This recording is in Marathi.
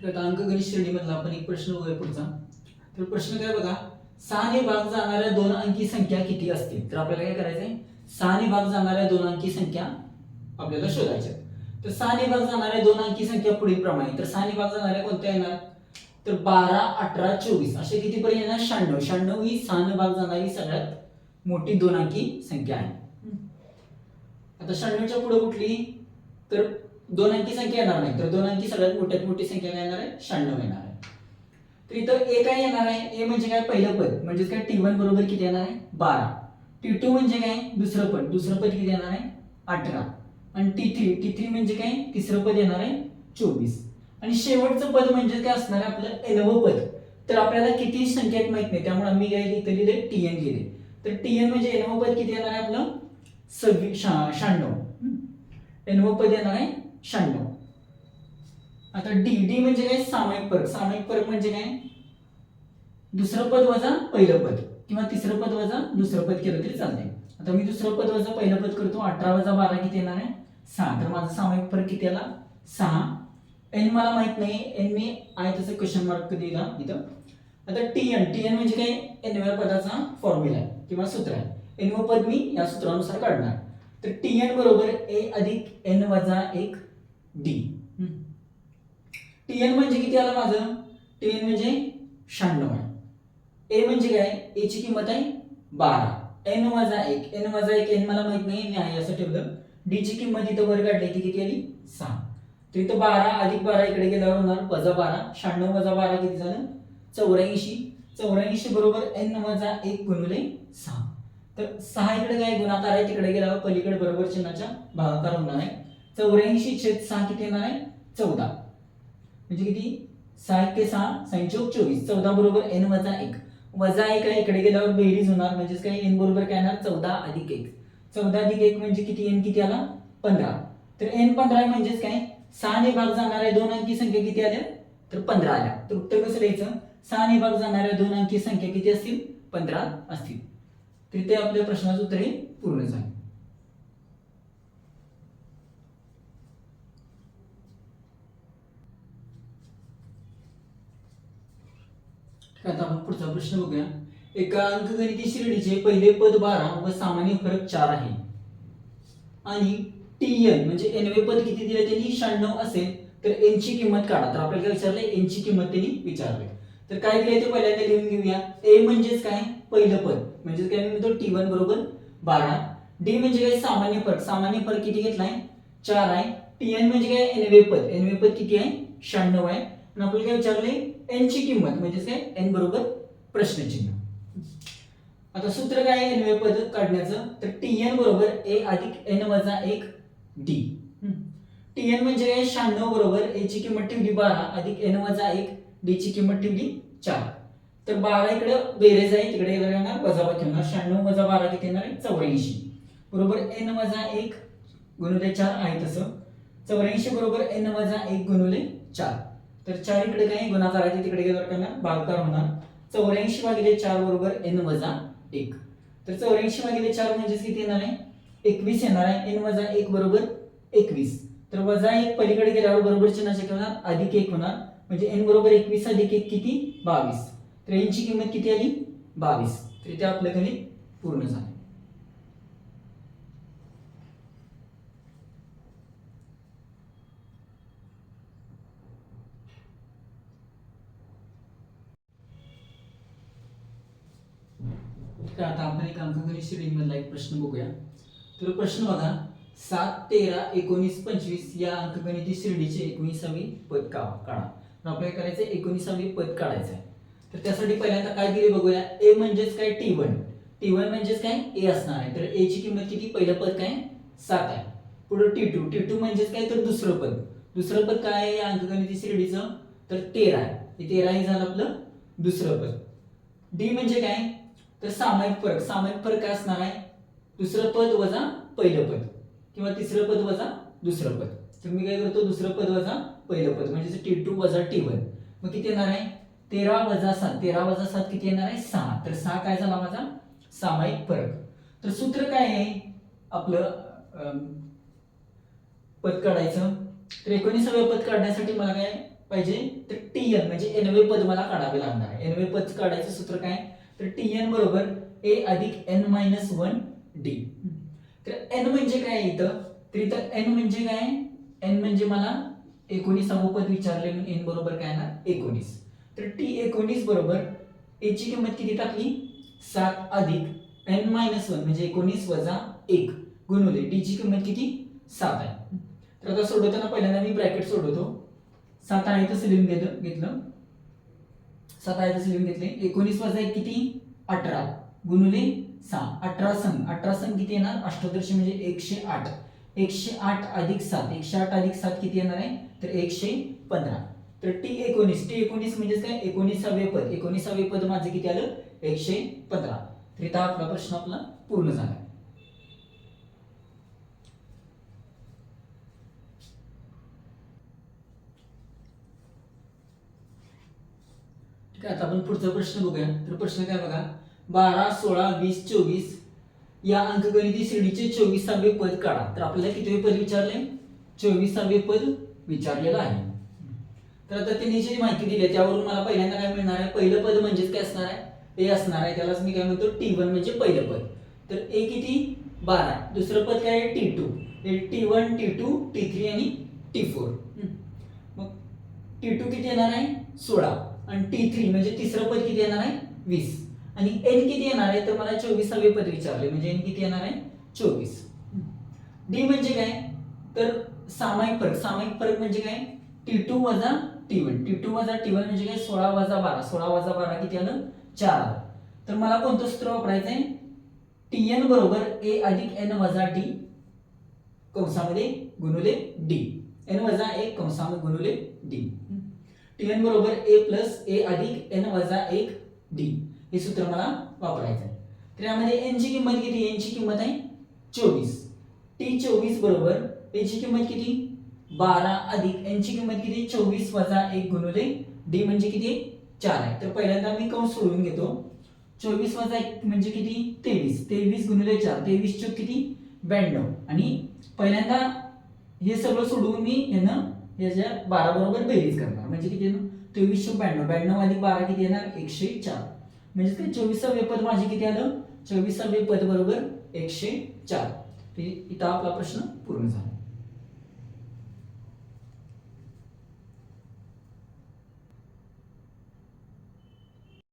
तर अंकगणित श्रेणीमधला आपण एक प्रश्न बघूया पुढचा. तर प्रश्न काय बघा, 6 ने भाग जाणाऱ्या दोन अंकी संख्या किती असतील. तर आपल्याला काय करायचंय, 6 ने भाग जाणाऱ्या दोन अंकी संख्या आपल्याला शोधायच्या. तर 6 ने भाग जाणाऱ्या दोन अंकी संख्या पुढील प्रमाणे. तर 6 ने भाग जाणाऱ्या कोणत्या येणार, तर 12, 18, 24 असे किती पर्यंत येणार, 96. 96 ही 6 ने भाग जाणारी सगळ्यात मोठी दोन अंकी संख्या आहे. आता 96च्या पुढे कुठली, तर दोन अंकी संख्या येणार नाही. तर दोन अंकी सगळ्यात मोठ्यात मोठी संख्या काय येणार आहे, 96 येणार आहे. तर इथं ए काय येणार आहे, ए म्हणजे काय, पहिलं पद म्हणजे काय, T1 बरोबर किती येणार आहे, 12. T2 म्हणजे काय, दुसरं पद किती येणार आहे, 18. आणि T3 म्हणजे काय, तिसरं पद येणार आहे, 24. आणि शेवटचं पद म्हणजे काय असणार आहे, आपलं nवं पद. तर आपल्याला किती संख्येत माहित नाही, त्यामुळे आम्ही काय इथे लिहिले, TN लिहिले. तर TN म्हणजे nवं पद किती येणार आहे, आपलं 96. nवं पद येणार आहे 96. आता डी म्हणजे काय, सामायिक फरक. सामायिक फरक म्हणजे काय, दुसरं पद वजा पहिलं पद किंवा तिसरं पद वजा दुसरं पद केलं तरी चालते. आता मी दुसरं पद वजा पहिलं पद करतो, 18 वजा 12 किती येणार आहे, 6. तर माझा सामायिक फरक किती आला, 6. एन मला माहित नाही, एन मी आहे तसं क्वेश्चन मार्क दिला इथं. आता टीएन म्हणजे काय, एनव्या पदाचा फॉर्म्युला आहे किंवा सूत्र आहे. एनवं पद मी या सूत्रानुसार काढणार. तर टीएन बरोबर ए अधिक एन वजा 1 डी. टीएन म्हणजे किती आलं माझं, टीएन म्हणजे 96 आहे. ए म्हणजे काय, ए ची किंमत आहे 12. एन वजा 1 एन मला माहित नाही, मी आहे असं ठेवलं. डी ची किंमत इथं वर काढली ती किती आली, 6. तर इथं 12 अधिक 12 इकडे गेल्यावर होणार वजा 12. 96 वजा 12 किती झालं, 84. 84 बरोबर एन वजा 1 गुणिले 6. तर 6 इकडे काय गुणाकार आहे, तिकडे गेल्यावर पलीकडे बरोबर चिन्हाच्या भागाकार होणार आहे. 84/6 किती येणार आहे, 14. म्हणजे किती, 6 ते 6 6 चौक 24. 14 बरोबर एन वजा 1. वजा 1 आहे, इकडे गेल्यावर बेरीज होणार म्हणजे काय, एन बरोबर काय येणार, 14 अधिक 1. 14 अधिक 1 म्हणजे किती, एन किती आला, 15. तर एन 15 म्हणजेच काय, 6 ने भाग जाणाऱ्या दोन अंकी संख्या किती आल्या, तर 15 आल्या. तर उत्तर कसं लिहायचं, 6 ने भाग जाणाऱ्या दोन अंकी संख्या किती असतील, 15 असतील. तर ते आपल्या प्रश्नाचं उत्तर हे पूर्ण झाले. आता आपण पुढचा प्रश्न बघूया. एका अंकगणिती श्रेणीचे पहिले पद 12 व सामान्य फरक 4 आहे आणि टीएन म्हणजे एनवे पद किती दिले त्यांनी, 96 असेल तर एन ची किंमत काढा. तर आपल्याला काय विचारलंय, एन ची किंमत त्यांनी विचारले. तर काय दिले ते पहिल्यांदा लिहून घेऊया. ए म्हणजेच काय, पहिलं पद म्हणजे काय, मी म्हणतो T1 बरोबर 12. डी म्हणजे काय, सामान्य फरक किती घेतलाय, 4 आहे. टीएन म्हणजे काय, एनवे पद किती आहे, 96 आहे. आणि आपल्याला काय विचारले, एन ची किंमत म्हणजे काय, एन बरोबर प्रश्नचिन्ह. आता सूत्र काय आहे एनवे पद काढण्याचं, तर टीएन बरोबर ए अधिक एन वजा 1 डी. टीएन म्हणजे काय, 96 बरोबर ए ची किंमत ठेवली 12 अधिक एन वजा 1 डी ची किंमत ठेवली 4. तर 12 इकडे बेरीज आहे, तिकडे येणार वजाबाकी होणार. 96 वजा 12 किती येणार आहे, 84 बरोबर एन वजा 1 गुणिले 4 आहे तसं. 84 बरोबर एन वजा 1 गुणिले 4. तर 4 इकडे काय गुणाकार आहे, तिकडे गेल्यावर करणार भागाकार होणार. 84 भागिले 4 बरोबर एन वजा 1. तर 84 भागिले 4 म्हणजे किती येणार आहे, 21 येणार आहे. एन वजा 1 बरोबर 21. तर वजा 1 पलीकडे गेल्यावर बरोबर चिन्हाचे होणार, अधिक 1 होणार. म्हणजे एन बरोबर 21 अधिक 1 किती, 22. तर एन ची किंमत किती आली, 22. तर इथे आपलं गणित पूर्ण झालं. आता आपण एक अंकगणित श्रेणीमधला एक प्रश्न बघूया. तर प्रश्न बघा, 7, 13, 19, 25 या अंकगणिती श्रेणीचे 19वे पद काढा. तर आपल्याला करायचं 19वे पद काढायचं आहे. तर त्यासाठी पहिल्यांदा काय दिले बघूया. ए म्हणजेच काय, टी1 म्हणजेच काय, ए असणार आहे. तर ए ची किंमत किती, पहिलं पद काय, 7 आहे. पुढे टी2 म्हणजेच काय, तर दुसरं पद काय आहे या अंकगणिती श्रेणीचं, तर 13 आहे. हे 13 हे झालं आपलं दुसरं पद. डी म्हणजे काय, तर सामायिक फरक काय असणार आहे, दुसरं पद वजा पहिलं पद किंवा तिसरं पद वजा दुसरं पद. तर मी काय करतो, दुसरं पद वजा पहिलं पद म्हणजे T2 वजा T1. मग किती येणार आहे, 13 वजा 7. 13 वजा 7 किती येणार आहे, 6. तर 6 काय झाला माझा सामायिक फरक. तर सूत्र काय आहे आपलं पद काढायचं. तर 19वे पद काढण्यासाठी मला काय पाहिजे तर टीएन म्हणजे एनवे पद मला काढावे लागणार आहे. एनवे पद काढायचं सूत्र काय तर टीएन बरोबर ए अधिक एन मायनस 1 डी. तर एन म्हणजे काय इथं तर इथं एन म्हणजे काय एन म्हणजे मला 19वे पद विचारले म्हणून एन बरोबर काय येणार 19. तर टी 19 बरोबर ए ची किंमत किती टाकली 7 अधिक एन मायनस 1 म्हणजे 19 वजा 1 गुणिले डी ची किंमत किती 7 आहे. तर आता सोडवताना पहिल्यांदा मी ब्रॅकेट सोडवतो. 7 आहे तसं लिहून घेतलं 7 आहे तसं लिहून घेतले. 19 वजा 1 किती 18 गुणिले 6 18 संघ किती येणार अष्टदशी म्हणजे 108. 108 अधिक 7 108 अधिक 7 किती येणार आहे तर 115. तर टी 19 म्हणजे काय 19वे पद 19वे पद माझे किती आलं 115. तर इथं आपला प्रश्न आपला पूर्ण झाला. ठीक आहे आता आपण पुढचा प्रश्न बघूया. तर प्रश्न काय बघा 12 16 20 24 या अंकगणिती श्रेणीचे 24वे पद काढा. तर आपल्याला कितवे पद विचारले 24वे पद विचारलेलं आहे. तर आता त्यांनी जी माहिती दिली त्यावरून मला पहिल्यांदा काय मिळणार आहे पहिलं पद म्हणजेच काय असणार आहे ए असणार आहे. त्यालाच मी काय म्हणतो टी1 म्हणजे पहिलं पद. तर ए किती 12 दुसरं पद काय आहे टी2 टी1 टी2 टी3 आणि टी4. मग टी2 किती येणार आहे 16 आणि टी3 म्हणजे तिसरं पद किती येणार आहे 20 आणि एन किती येणार आहे तर मला 24वे पद विचारले म्हणजे एन किती येणार आहे 24. डी म्हणजे काय तर सामायिक फरक म्हणजे काय टी2 वजा टी1 म्हणजे काय 16 वजा 12 किती आलं 4 आलं. तर मला कोणतं सूत्र वापरायचं आहे टीएन बरोबर ए अधिक एन वजा डी कंसामध्ये गुणिले डी एन वजा 1 कंसामध्ये गुणिले डी. टीएन बरोबर ए प्लस ए अधिक एन वजा 1 डी हे सूत्र मला वापरायचं आहे. तर यामध्ये एन ची किंमत किती एन ची किंमत आहे 24 टी 24 बरोबर ए ची किंमत किती 12 अधिक एन ची किंमत किती 24 वजा 1 गुणिले डी म्हणजे किती 4 आहे. तर पहिल्यांदा मी कंस सोडून घेतो 24 वजा 1 म्हणजे किती 23 गुणिले 4 23 चौक किती 92 आणि पहिल्यांदा हे सगळं सोडवून मी याच्या 12 बरोबर बेरीज करणार म्हणजे किती 23 चौक 92 अधिक 12 किती येणार 104 म्हणजे काय 24वे पद माझे किती आलं 24वे पद बरोबर 104. इथं आपला प्रश्न पूर्ण झाला.